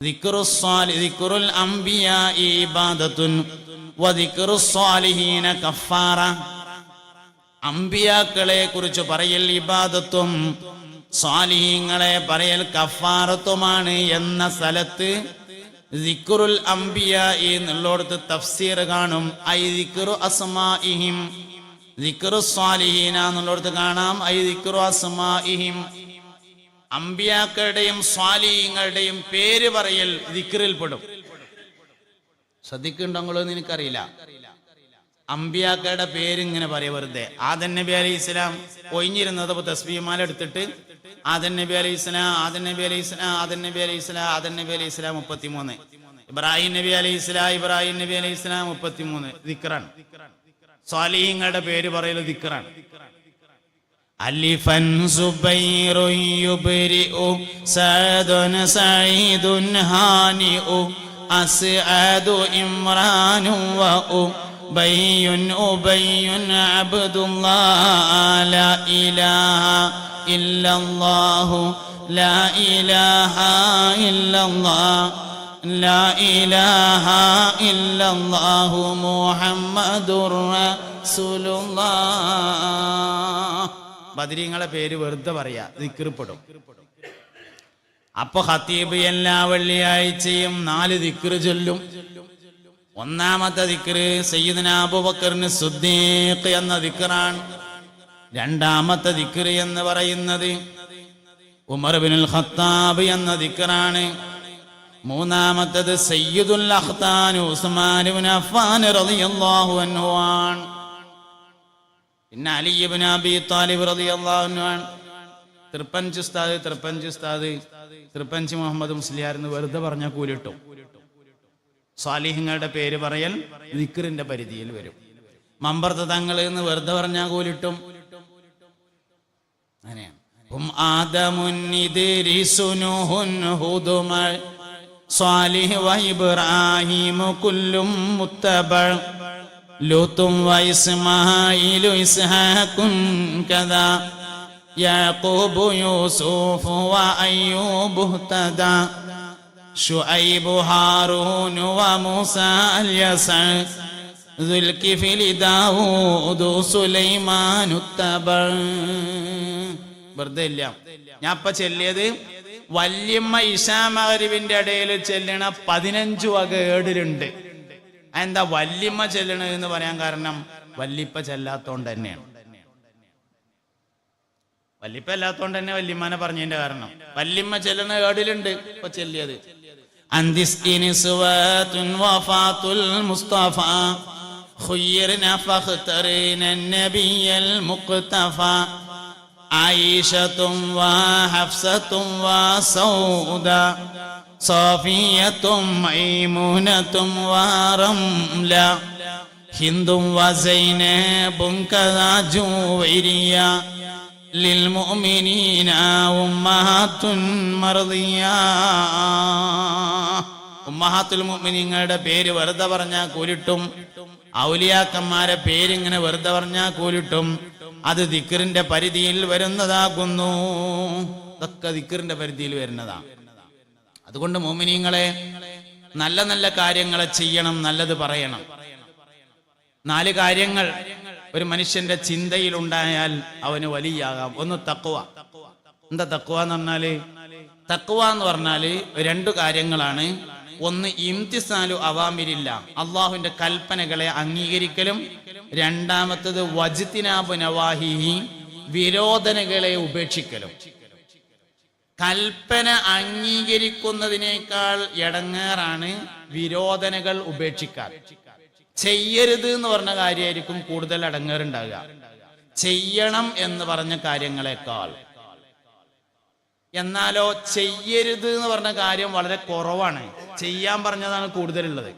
ദിക്റുൽ അംബിയാഇ ഇബാദത്തുൻ വദിക്റുസ് സ്വാലിഹീന കഫാറ. അംബിയാക്കളെ കുറിച്ച് പറയൽ ഇബാദത്തും സ്വാലിഹീങ്ങളെ പറയൽ കഫാറത്തുമാണ് എന്ന സ്ഥലത്ത് ദിക്റുൽ അംബിയാഇ എന്നുള്ളടത്ത് തഫ്സീർ കാണും ഐ ദിക്റു അസ്മാഇഹിം. ദിക്റുസ് സ്വാലിഹീന എന്നുള്ളടത്ത് കാണാം ഐ ദിക്റു അസ്മാഇഹിം. അമ്പിയാക്കളുടെയും സ്വാലിഹീങ്ങളുടെയും പേര് പറയൽ ദിക്റിൽ പെടും. ശ്രദ്ധിക്കുന്നുണ്ടോ എന്ന് എനിക്കറിയില്ല. അമ്പിയാക്കളുടെ പേര് ഇങ്ങനെ പറയാ വെറുതെ. ആദം നബി അലൈഹി ഇസ്ലാം ഒഴിഞ്ഞിരുന്നത് തസ്ബീഹ്മാല എടുത്തിട്ട് ആദം നബി അലൈഹി ഇസ്ലാം, ആദം നബി അലൈഹി ഇസ്ലാം, ആദം നബി അലൈഹി ഇസ്ലാം, ആദം നബി അലൈഹി ഇസ്ലാം 33. ഇബ്രാഹിം നബി അലൈഹി ഇസ്ലാം, ഇബ്രാഹിം നബി അലൈഹി ഇസ്ലാം 33 ദിക്റാണ്. സ്വാലിഹീങ്ങളുടെ പേര് പറയൽ ദിക്റാണ്. അലിഫൻ സുബൈറു യുബ്രിഉ സഅദുൻ സഈദുൻ ഹാനിഉ അസ്അദു ഇമ്രാനു വ ഉബയ്യുൻ ഉബയ്യുൻ അബ്ദുല്ലാഹ് ലാ ഇലാഹ ഇല്ലല്ലാഹു ലാ ഇലാഹ ഇല്ലല്ലാഹ് ലാ ഇലാഹ ഇല്ലല്ലാഹു മുഹമ്മദുർ റസൂലുള്ളാഹ്. ബദരീങ്ങളെ പേര് വെറുതെ പറയാ, ദിക്റിൽപ്പെടും. അപ്പൊ ഖതീബ് എല്ലാ വെള്ളിയാഴ്ചയും 4 ദിക്ർ ചൊല്ലും. ഒന്നാമത്തെ ദിക്ർ സയ്യിദുനാ അബൂബക്കറിന് സിദ്ദീഖ് എന്ന ദിക്റാണ്. രണ്ടാമത്തെ ദിക്ർ എന്ന് പറയുന്നത് ഉമർ ഇബ്നുൽ ഖത്താബ് എന്ന ദിക്റാണ്. മൂന്നാമത്തേത് സയ്യിദുൽ അഖ്താൻ ഉസ്മാൻ ഇബ്നു അഫ്ഫാൻ റളിയല്ലാഹു അൻഹു ആണ്. പിന്നെ അലി ഇബ്നു അബീ ത്വാലിബ് റളിയല്ലാഹു അൻഹു ആണ്. തൃപ്പഞ്ച് മുഹമ്മദ് മുസ്ലിയാർ എന്ന് വെറുതെ പറഞ്ഞ കൂലിട്ടും. സ്വാലിഹീങ്ങളുടെ പേര് പറയൽ ദിക്റിന്റെ പരിധിയിൽ വരും. മമ്പർത്ത് തങ്ങൾ എന്ന് വെറുതെ പറഞ്ഞാൽ കൂലിട്ടും. അങ്ങനെയാണ്. ആദമുൻ ഇദ്രീസു നൂഹുൻ ഹൂദുമ സ്വാലിഹ് വ ഇബ്രാഹീം കുല്ലും മുത്തബഅ ലൂത്തും വ ഇസ്മാഈലു ഇസ്ഹാഖുൻ കദാ യാഖൂബു യൂസുഫ് വ അയ്യൂബ് ഇഹ്തദാ ശുഐബ് ഹാറൂൻ വ മൂസാ അൽയസഅ ദുൽകിഫ്ലി ദാവൂദ് സുലൈമാൻ ഉത്തബഅ. വെറുതെ ഇല്ല. ഞാൻ ഇപ്പൊ ചെല്ലിയത് വല്യമ്മ ഇശാ മഗ്രിബിന്റെ ഇടയിൽ ചെല്ലണ 15 വക ഏടിലുണ്ട്. എന്താ വല്യമ്മ ചെല്ലണത് എന്ന് പറയാൻ കാരണം വല്ലിപ്പ ചെല്ലാത്തോണ്ട് തന്നെയാണ്. വല്ലിപ്പ അല്ലാത്തോണ്ട് തന്നെ വല്യമ്മനെ പറഞ്ഞതിന്റെ കാരണം. വല്യമ്മ ചെല്ലണ ഏടിലുണ്ട് ഇപ്പൊ ചെല്ലിയത്. അന്തിസ്ഇനിസ്വാതുൻ വഫാത്തുൽ മുസ്തഫ ഖുയ്യിർന ഫഖ്തറിന നബിയൽ മുഖ്തഫ ആയിഷത്തും വ ഹഫ്സത്തും വ സൗദ സഫിയത്തും മൈമുനത്തും വ റംല ഹിന്ദും വ സൈനബും കദാ ജുവൈരിയ ലിൽമുഅ്മിനീന ഉമ്മഹാത്തുൻ മർദിയ. ഉമ്മഹാത്തുൽ മുഅ്മിനീങ്ങളുടെ പേര് വെറുതെ പറഞ്ഞാൽ കൂലിട്ടും. ഔലിയാക്കന്മാരെ പേരിങ്ങനെ വെറുതെ പറഞ്ഞാൽ കൂലിട്ടും. അത് ദിക്റിന്റെ പരിധിയിൽ വരുന്നതാകുന്നു. ഇതൊക്കെ ദിക്റിന്റെ പരിധിയിൽ വരുന്നതാണ്. അതുകൊണ്ട് മുഅ്മിനീങ്ങളെ നല്ല നല്ല കാര്യങ്ങളെ ചെയ്യണം, നല്ലത് പറയണം. 4 കാര്യങ്ങൾ ഒരു മനുഷ്യന്റെ ചിന്തയിൽ ഉണ്ടായാൽ അവന് വലിയാകാം. ഒന്ന് തഖ്വ. എന്താ തഖ്വ എന്ന് പറഞ്ഞാല്? തഖ്വ എന്ന് പറഞ്ഞാല് 2 കാര്യങ്ങളാണ്. ഒന്ന് ഇംതിസാലു അവാമിരില്ല, അള്ളാഹുവിന്റെ കൽപ്പനകളെ അംഗീകരിക്കലും. രണ്ടാമത്തത് വജ്തിനാബു നവാഹിഹി, വിരോധനകളെ ഉപേക്ഷിക്കലും. കൽപ്പന അംഗീകരിക്കുന്നതിനേക്കാൾ എടങ്ങേറാണ് വിരോധനകൾ ഉപേക്ഷിക്കാൻ. ചെയ്യരുത് എന്ന് പറഞ്ഞ കാര്യമായിരിക്കും കൂടുതൽ എടങ്ങേറുണ്ടാകുക, ചെയ്യണം എന്ന് പറഞ്ഞ കാര്യങ്ങളെക്കാൾ. എന്നാലോ ചെയ്യരുത് എന്ന് പറഞ്ഞ കാര്യം വളരെ കുറവാണ്, ചെയ്യാൻ പറഞ്ഞതാണ് കൂടുതലുള്ളത്.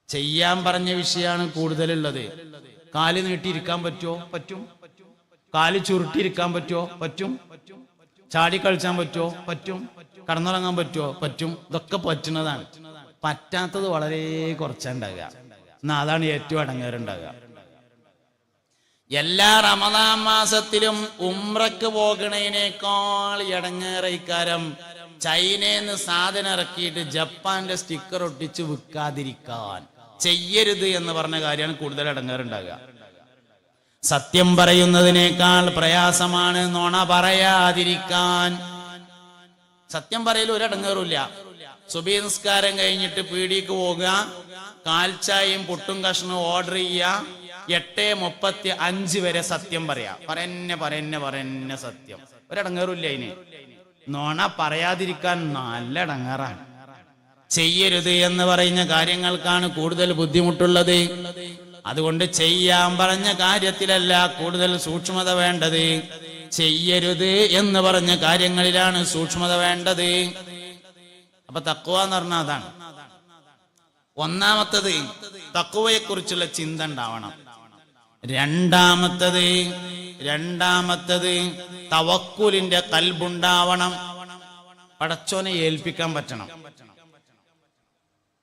ചെയ്യാൻ പറഞ്ഞ വിഷയമാണ് കൂടുതലുള്ളത്. കാല് നീട്ടിയിരിക്കാൻ പറ്റുമോ? പറ്റും. കാല് ചുരുട്ടിയിരിക്കാൻ പറ്റുമോ? പറ്റും. ചാടി കളിച്ചാൻ പറ്റുമോ? പറ്റും. കടന്നുറങ്ങാൻ പറ്റുമോ? പറ്റും. ഇതൊക്കെ പറ്റുന്നതാണ്. പറ്റാത്തത് വളരെ കുറച്ചുണ്ടാകുക. എന്നാ അതാണ് ഏറ്റവും അടങ്ങേറുണ്ടാകുക. എല്ലാ റമദാൻ മാസത്തിലും ഉംറക്ക് പോകണേനേക്കാൾ ഇടങ്ങേറ ഇക്കാരം ചൈനയിൽ സാധനം ഇറക്കിയിട്ട് ജപ്പാന്റെ സ്റ്റിക്കർ ഒട്ടിച്ച് വിൽക്കാതിരിക്കാൻ ചെയ്യരുത് എന്ന് പറഞ്ഞ കാര്യമാണ് കൂടുതൽ ഇടങ്ങേറുണ്ടാകുക. സത്യം പറയുന്നതിനേക്കാൾ പ്രയാസമാണ് നുണ പറയാതിരിക്കാൻ. സത്യം പറയൽ ഒരിടങ്ങേറില്ല. സുബഹി നിസ്കാരം കഴിഞ്ഞിട്ട് പീടിക്ക് പോകുക, കാൽച്ചായയും പുട്ടും കഷ്ണവും ഓർഡർ ചെയ്യുക, 8:35 വരെ സത്യം പറയാ. പറന്നെ സത്യം. ഒരിടങ്ങേറില്ല അതിന്. നുണ പറയാതിരിക്കാൻ നല്ല ഇടങ്ങേറാണ്. ചെയ്യരുത് എന്ന് പറയുന്ന കാര്യങ്ങൾക്കാണ് കൂടുതൽ ബുദ്ധിമുട്ടുള്ളത്. അതുകൊണ്ട് ചെയ്യാൻ പറഞ്ഞ കാര്യത്തിലല്ല കൂടുതൽ സൂക്ഷ്മത വേണ്ടത്, ചെയ്യരുത് എന്ന് പറഞ്ഞ കാര്യങ്ങളിലാണ് സൂക്ഷ്മത വേണ്ടത്. അപ്പൊ തഖ്വ എന്ന് പറഞ്ഞാൽ അതാണ്. ഒന്നാമത്തത് തഖ്വയെ കുറിച്ചുള്ള ചിന്ത ഉണ്ടാവണം. രണ്ടാമത്തത് തവക്കുലിന്റെ കൽബുണ്ടാവണം. പടച്ചോനെ ഏൽപ്പിക്കാൻ പറ്റണം.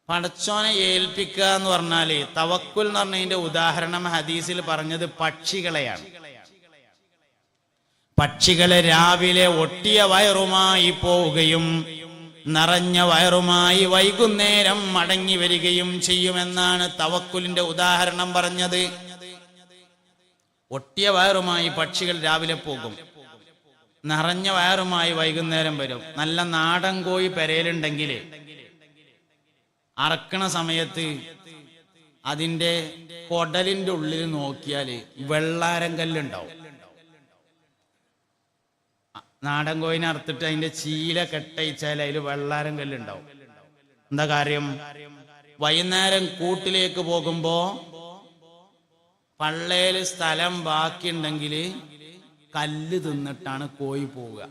പടച്ചോനെ ഏൽപ്പിക്കുക എന്ന് പറഞ്ഞാല് തവക്കുൽ എന്ന് പറഞ്ഞതിന്റെ ഉദാഹരണം ഹദീസിൽ പറഞ്ഞത് പക്ഷികളെയാണ്. പക്ഷികളെ രാവിലെ ഒട്ടിയ വയറുമായി പോവുകയും നിറഞ്ഞ വയറുമായി വൈകുന്നേരം മടങ്ങി വരികയും ചെയ്യുമെന്നാണ് തവക്കുലിന്റെ ഉദാഹരണം പറഞ്ഞത്. ഒട്ടിയ വയറുമായി പക്ഷികൾ രാവിലെ പോകും, നിറഞ്ഞ വയറുമായി വൈകുന്നേരം വരും. നല്ല നാടൻ കോഴി പെരയിലുണ്ടെങ്കിൽ അറക്കണ സമയത്ത് അതിന്റെ കൊടലിന്റെ ഉള്ളിൽ നോക്കിയാല് വെള്ളാരം കല്ലുണ്ടാവും. നാടൻ കോയിനെ അറുത്തിട്ട് അതിന്റെ ചീല കെട്ടയിച്ചാൽ അതിൽ വെള്ളാരം കല്ലുണ്ടാവും. എന്താ കാര്യം? വൈകുന്നേരം കൂട്ടിലേക്ക് പോകുമ്പോ പള്ളേല് സ്ഥലം ബാക്കിയുണ്ടെങ്കിൽ കല്ല് തിന്നിട്ടാണ് കോഴി പോവുക.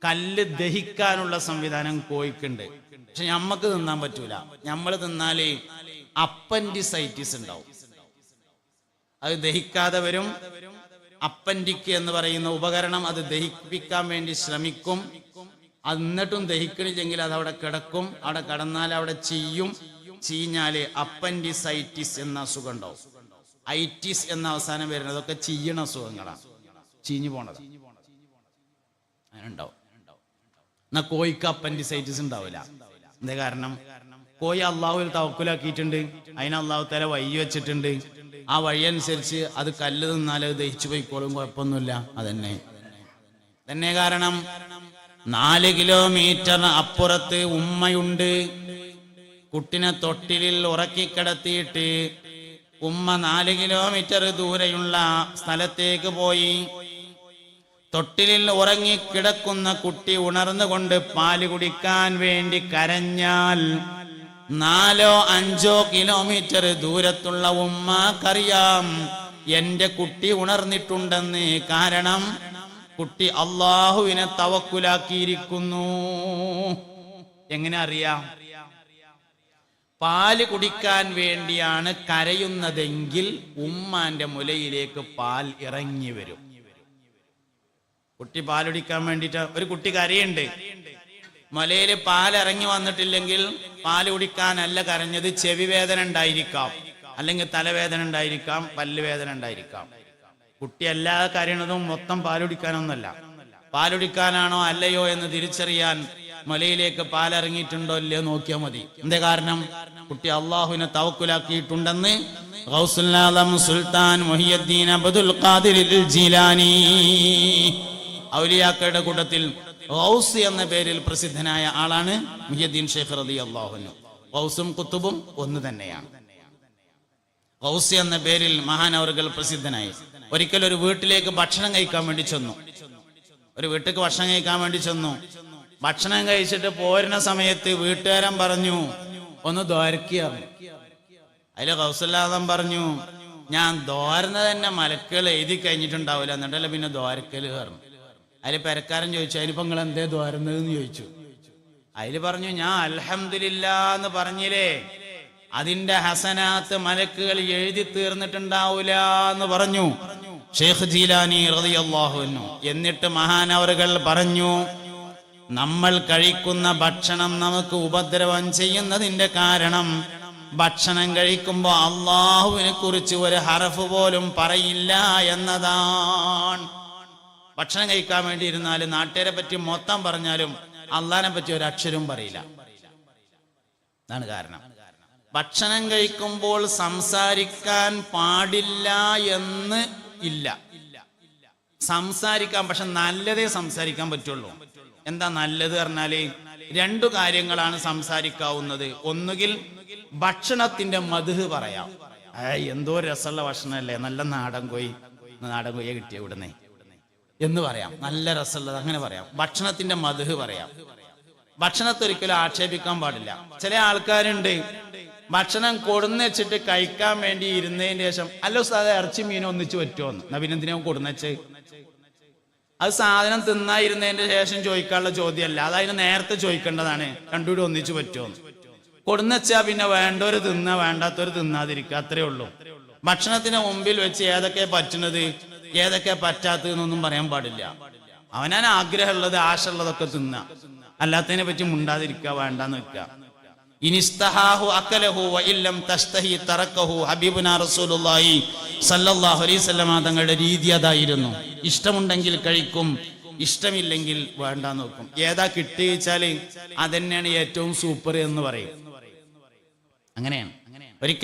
കല്ല് ദഹിക്കാനുള്ള സംവിധാനം കോഴിക്കുണ്ട്, പക്ഷെ ഞമ്മക്ക് തിന്നാൻ പറ്റൂല. നമ്മൾ തിന്നാല് അപ്പൻഡിസൈറ്റിസ് ഉണ്ടാവും, അത് ദഹിക്കാതെ വരും. അപ്പൻഡിക് എന്ന് പറയുന്ന ഉപകരണം അത് ദഹിപ്പിക്കാൻ വേണ്ടി ശ്രമിക്കും. എന്നിട്ടും ദഹിക്കണില്ലെങ്കിൽ അത് അവിടെ കിടക്കും. അവിടെ കിടന്നാൽ അവിടെ ചീഞ്ഞാല് അപ്പൻഡിസൈറ്റിസ് എന്ന അസുഖം ഉണ്ടാവും. ഐറ്റിസ് എന്ന അവസാനം വരുന്നത് അതൊക്കെ ചീയണ അസുഖങ്ങളാണ്, ചീഞ്ഞു പോണത്. അങ്ങനെയുണ്ടാവും. എന്നാ കോഴിക്ക് അപ്പൻഡിസൈറ്റിസ് ഉണ്ടാവില്ല. എന്താ കാരണം? കോഴി അള്ളാഹുവിൽ തവക്കുലാക്കിയിട്ടുണ്ട്, അതിന് അള്ളാഹു തആല വഴി വെച്ചിട്ടുണ്ട്. ആ വഴി അനുസരിച്ച് അത് കല്ല് തിന്നാൽ അത് ദഹിച്ചു പോയിക്കോളും, കുഴപ്പമൊന്നുമില്ല. അതന്നെ കാരണം 4 കിലോമീറ്റർ അപ്പുറത്ത് ഉമ്മയുണ്ട്. കുട്ടിനെ തൊട്ടിലിൽ ഉറക്കിക്കിടത്തിയിട്ട് ഉമ്മ 4 കിലോമീറ്റർ ദൂരെയുള്ള സ്ഥലത്തേക്ക് പോയി. തൊട്ടിലിൽ ഉറങ്ങിക്കിടക്കുന്ന കുട്ടി ഉണർന്നുകൊണ്ട് പാല് കുടിക്കാൻ വേണ്ടി കരഞ്ഞാൽ 4-5 കിലോമീറ്റർ ദൂരത്തുള്ള ഉമ്മക്കറിയാം എന്റെ കുട്ടി ഉണർന്നിട്ടുണ്ടെന്ന്. കാരണം കുട്ടി അള്ളാഹുവിനെ തവക്കുലാക്കിയിരിക്കുന്നു. എങ്ങനെ അറിയാം? പാല് കുടിക്കാൻ വേണ്ടിയാണ് കരയുന്നതെങ്കിൽ ഉമ്മാന്റെ മുലയിലേക്ക് പാൽ ഇറങ്ങി വരും. കുട്ടി പാലുടിക്കാൻ വേണ്ടിട്ട് ഒരു കുട്ടി കരയുണ്ട്, മുലയിൽ പാൽ ഇറങ്ങി വന്നിട്ടില്ലെങ്കിൽ പാല് കുടിക്കാനല്ല കരഞ്ഞത്, ചെവി വേദന ഉണ്ടായിരിക്കാം, അല്ലെങ്കിൽ തലവേദന ഉണ്ടായിരിക്കാം, പല്ലുവേദന ഉണ്ടായിരിക്കാം. കുട്ടി അല്ലാതെ കരയണതും മൊത്തം പാലുടിക്കാനൊന്നല്ല. പാലുടിക്കാനാണോ അല്ലയോ എന്ന് തിരിച്ചറിയാൻ മുലയിലേക്ക് പാലിറങ്ങിയിട്ടുണ്ടോ ഇല്ലയോ നോക്കിയാൽ മതി. എന്തേ കാരണം? കുട്ടി അള്ളാഹുവിനെ തവക്കുലാക്കിയിട്ടുണ്ടെന്ന് ഗൗസുൽ ആലം സുൽത്താൻ മുഹിയുദ്ദീൻ അബ്ദുൽ ഖാദിർ ജീലാനി ഔലിയാക്കളുടെ കൂട്ടത്തിൽ ഗൗസ് എന്ന പേരിൽ പ്രസിദ്ധനായ ആളാണ് മുഹിയുദ്ദീൻ ഷെയ്ഖ് റളിയല്ലാഹു അൻഹു. ഗൗസും കുത്തുബും ഒന്ന് തന്നെയാണ്. ഗൗസ് എന്ന പേരിൽ മഹാനവറുകൾ പ്രസിദ്ധനായി. ഒരിക്കൽ ഒരു വീട്ടിലേക്ക് ഭക്ഷണം കഴിക്കാൻ വേണ്ടി ചെന്നു. ഭക്ഷണം കഴിച്ചിട്ട് പോരുന്ന സമയത്ത് വീട്ടുകാരൻ പറഞ്ഞു, ഒന്ന് ദ്വാരക്കുക. അതില് ഗൗസുല്ലാദം പറഞ്ഞു, ഞാൻ ദ്വാരുന്നത് തന്നെ മലക്കുകൾ എഴുതി കഴിഞ്ഞിട്ടുണ്ടാവില്ല, എന്നിട്ടല്ലേ പിന്നെ ദ്വാരക്കല് കയറും. അതില് പെരക്കാരൻ ചോദിച്ചു, അതിനിപ്പോ നിങ്ങൾ എന്തേ ദ്വാരുന്നതെന്ന് ചോദിച്ചു. അതില് പറഞ്ഞു, ഞാൻ അൽഹംദുലില്ലാ എന്ന് പറഞ്ഞില്ലേ, അതിന്റെ ഹസനാത്ത് മലക്കുകൾ എഴുതി തീർന്നിട്ടുണ്ടാവൂല എന്ന് പറഞ്ഞു ഷെയ്ഖ് ജീലാനി റളിയല്ലാഹു അൻഹു. എന്നിട്ട് മഹാനവറുകൾ പറഞ്ഞു, നമ്മൾ കഴിക്കുന്ന ഭക്ഷണം നമുക്ക് ഉപദ്രവം ചെയ്യുന്നതിന്റെ കാരണം ഭക്ഷണം കഴിക്കുമ്പോൾ അള്ളാഹുവിനെ കുറിച്ച് ഒരു ഹർഫ് പോലും പറയില്ല എന്നതാണ്. ഭക്ഷണം കഴിക്കാൻ വേണ്ടി ഇരുന്നാൽ നാട്ടുകാരെ പറ്റി മൊത്തം പറഞ്ഞാലും അള്ളാഹിനെ പറ്റി ഒരു അക്ഷരവും പറയില്ല. അതാണ് കാരണം. ഭക്ഷണം കഴിക്കുമ്പോൾ സംസാരിക്കാൻ പാടില്ല എന്ന് ഇല്ല. സംസാരിക്കാൻ, പക്ഷെ നല്ലതേ സംസാരിക്കാൻ പറ്റുള്ളൂ. എന്താ നല്ലത് പറഞ്ഞാല് രണ്ടു കാര്യങ്ങളാണ് സംസാരിക്കാവുന്നത്. ഒന്നുകിൽ ഭക്ഷണത്തിന്റെ മദ്ഹ് പറയാം. എന്തോ രസമുള്ള ഭക്ഷണമല്ലേ, നല്ല നാടൻ കോഴിയെ കിട്ടിയ ഇവിടുന്ന് എന്ന് പറയാം. നല്ല രസമുള്ളത് അങ്ങനെ പറയാം. ഭക്ഷണത്തിന്റെ മദ്ഹ് പറയാം. ഭക്ഷണത്തെ ഒരിക്കലും ആക്ഷേപിക്കാൻ പാടില്ല. ചില ആൾക്കാരുണ്ട് ഭക്ഷണം കൊടുന്ന് വെച്ചിട്ട് കഴിക്കാൻ വേണ്ടി ഇരുന്നതിന് ശേഷം അല്ല ഉസ്താദേ ഇറച്ചി മീനും ഒന്നിച്ച് പറ്റുമോന്ന്. നബിനെന്തിനാ കൊടുന്നച്ച്? അത് സാധനം തിന്നായിരുന്നതിന്റെ ശേഷം ചോദിക്കാനുള്ള ചോദ്യമല്ല, അതതിന് നേരത്തെ ചോദിക്കേണ്ടതാണ്. രണ്ടുകൂടി ഒന്നിച്ച് പറ്റുമോന്ന്. കൊടുന്നച്ചാ പിന്നെ വേണ്ടവര് തിന്നാ, വേണ്ടാത്തവര് തിന്നാതിരിക്കുക, അത്രേ ഉള്ളൂ. ഭക്ഷണത്തിന് മുമ്പിൽ വെച്ച് ഏതൊക്കെ പറ്റുന്നത് ഏതൊക്കെ പറ്റാത്തതെന്നൊന്നും പറയാൻ പാടില്ല. അവനാൻ ആഗ്രഹമുള്ളത് ആശയുള്ളതൊക്കെ തിന്നാ, അല്ലാത്തതിനെ പറ്റി മുണ്ടാതിരിക്കുക, വേണ്ടാന്ന് വെക്കുക. ഇനിസ്തഹാഹു അക്കലഹു വഇല്ലം തസ്തഹി തറക്കഹു. ഹബീബുനാ റസൂലുള്ളാഹി സല്ലല്ലാഹു അലൈഹി വസല്ലം തങ്ങളുടെ രീതി അതായിരുന്നു. ഇഷ്ടമുണ്ടെങ്കിൽ കഴിക്കും, ഇഷ്ടമില്ലെങ്കിൽ വേണ്ടാന്ന് വെക്കും. ഏതാ കിട്ടിച്ചാല് അതന്നെയാണ് ഏറ്റവും സൂപ്പർ എന്ന് പറയും. അങ്ങനെയാണ്. ഒരിക്കൽ